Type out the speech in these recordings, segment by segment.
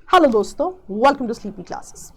Hello दोस्तों, welcome to sleepy classes.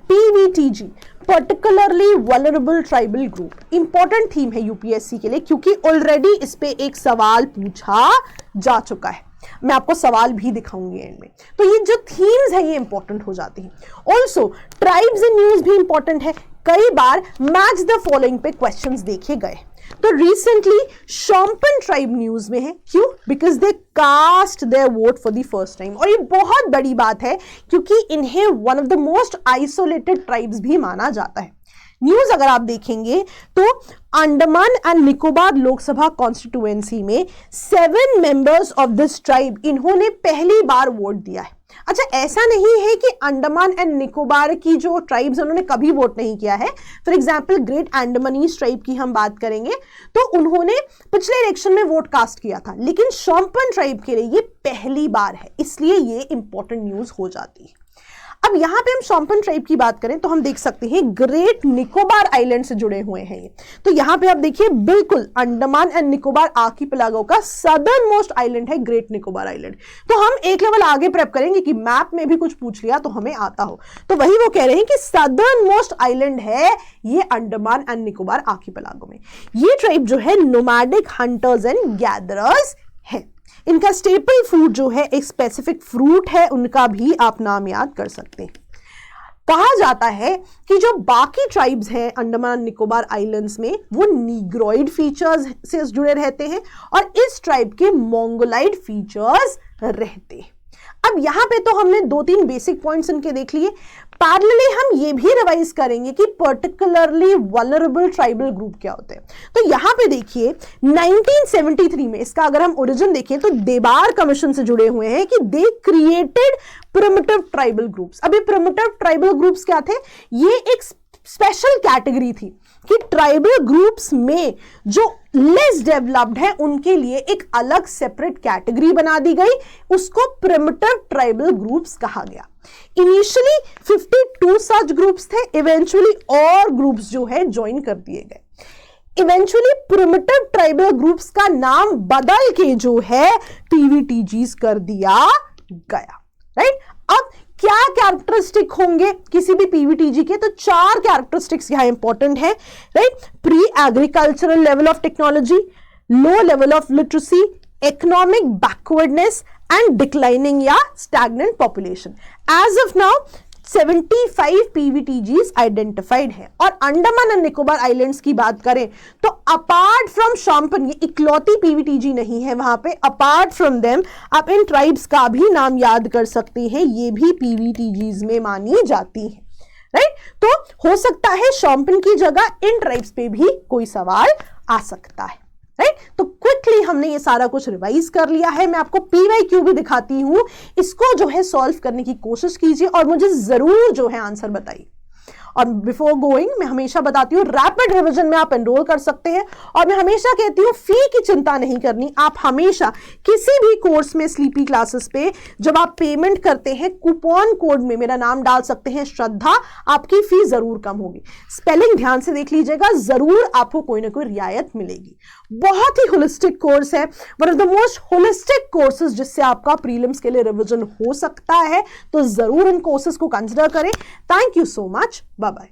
PVTG particularly vulnerable tribal group important theme है UPSC के लिए, क्योंकि ऑलरेडी इस पे एक सवाल पूछा जा चुका है। मैं आपको सवाल भी दिखाऊंगी एंड में। तो ये जो थीम्स है ये इंपॉर्टेंट हो जाती हैं। ऑल्सो ट्राइब्स इन न्यूज भी इंपॉर्टेंट है। कई बार मैच द फॉलोइंग पे क्वेश्चंस देखे गए। तो रिसेंटली शॉम्पन ट्राइब न्यूज में है। क्यों? Because they cast their vote for the first time. और ये बहुत बड़ी बात है क्योंकि इन्हें one of the most isolated tribes भी माना जाता है। न्यूज अगर आप देखेंगे तो अंडमान एंड निकोबार लोकसभा कॉन्स्टिट्यूएंसी में 7 मेंबर्स ऑफ दिस ट्राइब इन्होंने पहली बार वोट दिया है। अच्छा, ऐसा नहीं है कि अंडमान एंड निकोबार की जो ट्राइब्स उन्होंने कभी वोट नहीं किया है। For example great Andamanese tribe की हम बात करेंगे तो उन्होंने पिछले इलेक्शन में वोट कास्ट किया था, लेकिन शॉम्पन ट्राइब के लिए ये पहली बार है, इसलिए ये इंपॉर्टेंट न्यूज हो जाती है। अब यहां पे हम शॉम्पन ट्राइब की बात करें तो हम देख सकते हैं ग्रेट निकोबार आइलैंड से जुड़े हुए हैं ये। तो यहां पे आप देखिए बिल्कुल अंडमान एंड निकोबार आर्किपेलागो का सदर्न मोस्ट आइलैंड है ग्रेट निकोबार आइलैंड। तो हम एक लेवल आगे प्रेप करेंगे कि मैप में भी कुछ पूछ लिया तो हमें आता हो। तो वही वो कह रहे हैं कि सदर्न मोस्ट आइलैंड है ये अंडमान एंड निकोबार आर्किपेलागो में। ये ट्राइब जो है नोमैडिक हंटर्स एंड गैदरर्स है। इनका स्टेपल फूड जो है एक स्पेसिफिक फ्रूट है, उनका भी आप नाम याद कर सकते हैं। कहा जाता है कि जो बाकी ट्राइब्स हैं अंडमान निकोबार आइलैंड्स में वो नीग्रोइड फीचर्स से जुड़े रहते हैं और इस ट्राइब के मोंगोलाइड फीचर्स रहते हैं। अब यहां पे तो हमने 2-3 बेसिक पॉइंट्स इनके देख लिए। पैरेलली हम ये भी रिवाइज करेंगे कि पर्टिकुलरली वल्नरेबल ट्राइबल ग्रुप क्या होते हैं। तो यहां पे देखिए 1973 में इसका अगर हम ओरिजिन देखें तो देबार कमीशन से जुड़े हुए हैं कि they created primitive tribal groups. अभी प्रिमिटिव ट्राइबल ग्रुप्स क्या थे? ये एक स्पेशल कैटेगरी थी कि ट्राइबल ग्रुप्स में जो लेस डेवलप्ड है उनके लिए एक अलग सेपरेट कैटेगरी बना दी गई, उसको प्रिमिटिव ट्राइबल ग्रुप्स कहा गया। इनिशियली 52 सच ग्रुप्स थे, इवेंचुअली और ग्रुप्स जो है ज्वाइन कर दिए गए। इवेंचुअली प्रिमिटिव ट्राइबल ग्रुप्स का नाम बदल के जो है पीवीटीजीज कर दिया गया। राइट? अब क्या कैरेक्टरिस्टिक होंगे किसी भी पीवीटीजी के? तो 4 कैरेक्टरिस्टिक्स यहां इंपॉर्टेंट है। Right? Pre agricultural level of technology, low level of literacy, economic backwardness and declining या stagnant population. As of now 75 PVTGs identified है। और अंडमान एंड निकोबार आइलैंड्स की बात करें तो अपार्ट फ्रॉम शॉम्पन, ये इकलौती पीवीटीजी नहीं है वहां पे, अपार्ट फ्रॉम देम आप इन ट्राइब्स का भी नाम याद कर सकते हैं, ये भी पीवीटीजीज में मानी जाती है। राइट? तो हो सकता है शॉम्पन की जगह इन ट्राइब्स पे भी कोई सवाल आ सकता है। राइट? तो क्विकली हमने ये सारा कुछ रिवाइज कर लिया है। मैं आपको पीवाईक्यू भी दिखाती हूं, इसको जो है सॉल्व करने की कोशिश कीजिए और मुझे जरूर जो है आंसर बताइए। और बिफोर गोइंग मैं हमेशा बताती हूँ रैपिड रिवीजन में आप एनरोल कर सकते हैं। और मैं हमेशा कहती हूँ फी की चिंता नहीं करनी। आप हमेशा किसी भी कोर्स में स्लीपी क्लासेस पे जब आप पेमेंट करते हैं कूपन कोड में मेरा नाम डाल सकते हैं श्रद्धा, आपकी फी जरूर कम होगी। स्पेलिंग ध्यान से देख लीजिएगा, जरूर आपको कोई ना कोई रियायत मिलेगी। बहुत ही होलिस्टिक कोर्स है, one of the most holistic courses जिससे आपका प्रीलिम्स के लिए रिवीजन हो सकता है। तो जरूर इन कोर्सेज को कंसिडर करें। Thank you so much. Bye bye.